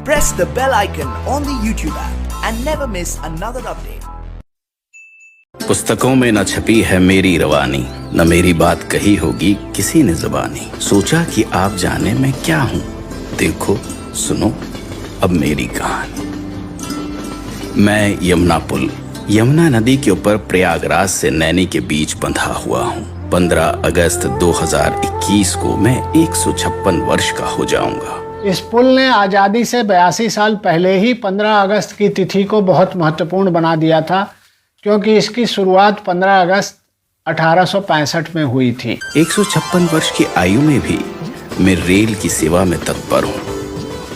Press the bell icon on the YouTube app and never miss another update. पुस्तकों में न छपी है मेरी रवानी, न मेरी बात कही होगी किसी ने ज़बानी। सोचा कि आप जाने मैं क्या हूँ, देखो सुनो अब मेरी कहानी। मैं यमुना पुल, यमुना नदी के ऊपर प्रयागराज से नैनी के बीच बंधा हुआ हूँ। 15 अगस्त 2021 को मैं 156 वर्ष का हो जाऊंगा। इस पुल ने आज़ादी से 82 साल पहले ही 15 अगस्त की तिथि को बहुत महत्वपूर्ण बना दिया था, क्योंकि इसकी शुरुआत 15 अगस्त 1865 में हुई थी। 156 वर्ष की आयु में भी मैं रेल की सेवा में तत्पर हूँ,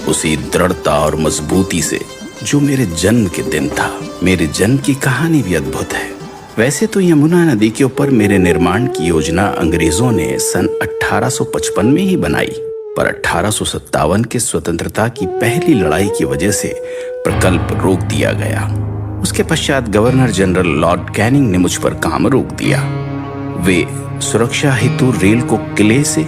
उसी दृढ़ता और मजबूती से जो मेरे जन्म के दिन था। मेरे जन्म की कहानी भी अद्भुत है। वैसे तो यमुना नदी के ऊपर मेरे निर्माण की योजना अंग्रेजों ने सन 1855 में ही बनाई, पर 1857 के स्वतंत्रता की पहली लड़ाई की वजह से प्रकल्प रोक दिया गया। उसके पश्चात गवर्नर जनरल लॉर्ड कैनिंग ने मुझ पर काम रोक दिया। वे सुरक्षा हेतु रेल को किले से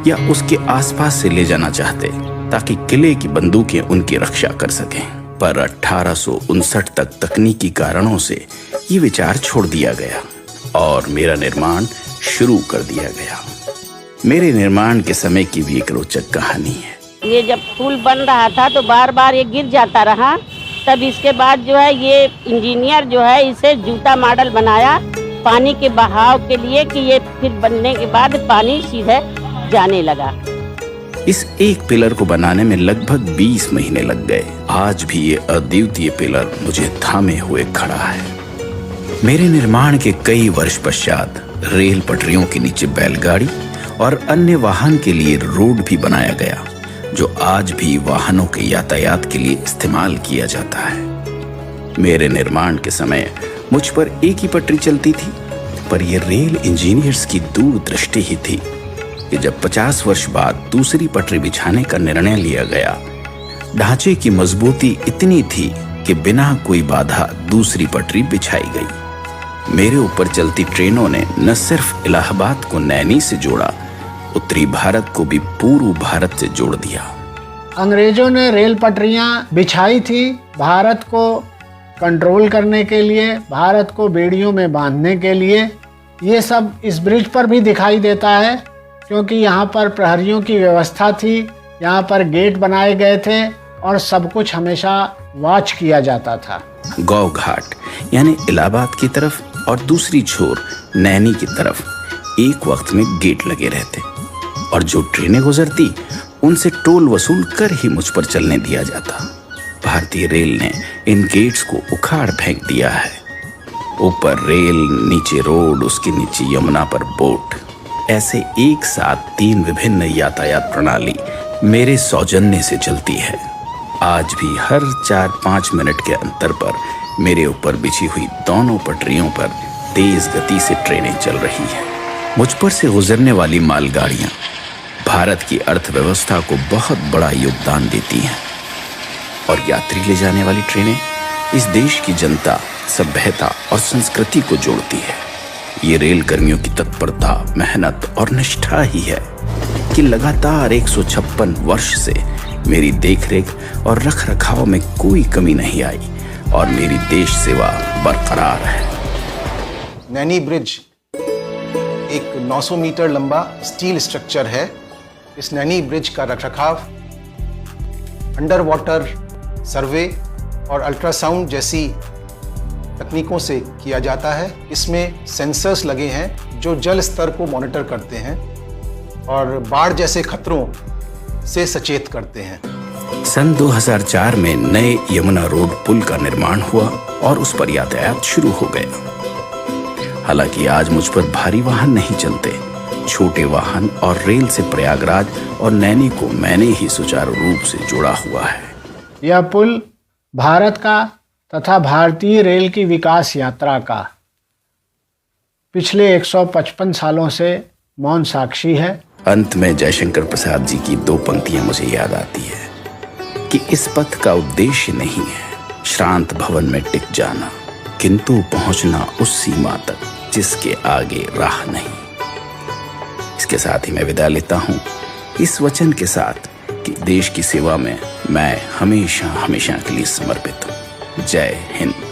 या उसके आसपास से ले जाना चाहते, ताकि किले की बंदूकें उनकी रक्षा कर सकें। पर 1859 तक तकनीकी कारणों से ये विचार छोड़ दिया गया और मेरा निर्माण शुरू कर दिया गया। मेरे निर्माण के समय की भी एक रोचक कहानी है। ये जब पुल बन रहा था तो बार बार ये गिर जाता रहा, तब इसके बाद जो है ये इंजीनियर जो है इसे जूता मॉडल बनाया पानी के बहाव के लिए, कि ये फिर बनने के बाद पानी सीधे जाने लगा। इस एक पिलर को बनाने में लगभग 20 महीने लग गए। आज भी ये अद्वितीय पिलर मुझे थामे हुए खड़ा है। मेरे निर्माण के कई वर्ष पश्चात रेल पटरियों के नीचे बैलगाड़ी और अन्य वाहन के लिए रोड भी बनाया गया, जो आज भी वाहनों के यातायात के लिए इस्तेमाल किया जाता है। मेरे निर्माण के समय मुझ पर एक ही पटरी चलती थी, पर यह रेल इंजीनियर्स की दूरदृष्टि ही थी कि जब 50 वर्ष बाद दूसरी पटरी बिछाने का निर्णय लिया गया, ढांचे की मजबूती इतनी थी कि बिना कोई बाधा दूसरी पटरी बिछाई गई। मेरे ऊपर चलती ट्रेनों ने न सिर्फ इलाहाबाद को नैनी से जोड़ा, उत्तरी भारत को भी पूर्व भारत से जोड़ दिया। अंग्रेजों ने रेल पटरियां बिछाई थी भारत को कंट्रोल करने के लिए, भारत को बेड़ियों में बांधने के लिए। ये सब इस ब्रिज पर भी दिखाई देता है, क्योंकि यहाँ पर प्रहरियों की व्यवस्था थी, यहाँ पर गेट बनाए गए थे और सब कुछ हमेशा वॉच किया जाता था। गौ घाट यानी इलाहाबाद की तरफ और दूसरी छोर नैनी की तरफ एक वक्त में गेट लगे रहते, और जो ट्रेनें गुजरती उनसे टोल वसूल कर ही मुझ पर चलने दिया जाता। भारतीय रेल ने इन गेट्स को उखाड़ फेंक दिया है। ऊपर रेल, नीचे रोड, उसके नीचे यमुना पर बोट, ऐसे एक साथ 3 विभिन्न यातायात प्रणाली मेरे सौजन्य से चलती है। आज भी हर 4-5 मिनट के अंतर पर मेरे ऊपर बिछी हुई दोनों पटरियों पर तेज गति से ट्रेनें चल रही हैं। मुझ पर से गुजरने वाली मालगाड़ियां भारत की अर्थव्यवस्था को बहुत बड़ा योगदान देती हैं, और यात्री ले जाने वाली ट्रेनें इस देश की जनता, सभ्यता और संस्कृति को जोड़ती है। ये रेल कर्मियों की तत्परता, मेहनत और निष्ठा ही है कि लगातार 156 वर्ष से मेरी देखरेख और रखरखाव में कोई कमी नहीं आई और मेरी देश सेवा बरकरार है। नैनी ब्रिज एक 900 मीटर लंबा स्टील स्ट्रक्चर है। इस नैनी ब्रिज का रखरखाव अंडर वाटर सर्वे और अल्ट्रासाउंड जैसी तकनीकों से किया जाता है। इसमें सेंसर्स लगे हैं जो जल स्तर को मॉनिटर करते हैं और बाढ़ जैसे खतरों से सचेत करते हैं। सन 2004 में नए यमुना रोड पुल का निर्माण हुआ और उस पर यातायात शुरू हो गया। हालांकि आज मुझ पर भारी वाहन नहीं चलते, छोटे वाहन और रेल से प्रयागराज और नैनी को मैंने ही सुचारू रूप से जोड़ा हुआ है। यह पुल भारत का तथा भारतीय रेल की विकास यात्रा का पिछले 155 सालों से मौन साक्षी है। अंत में जयशंकर प्रसाद जी की 2 पंक्तियां मुझे याद आती है कि इस पथ का उद्देश्य नहीं है श्रांत भवन में टिक जाना, किंतु पहुंचना उस सीमा तक जिसके आगे राह नहीं। इसके साथ ही मैं विदा लेता हूं इस वचन के साथ कि देश की सेवा में मैं हमेशा हमेशा के लिए समर्पित हूँ। जय हिंद।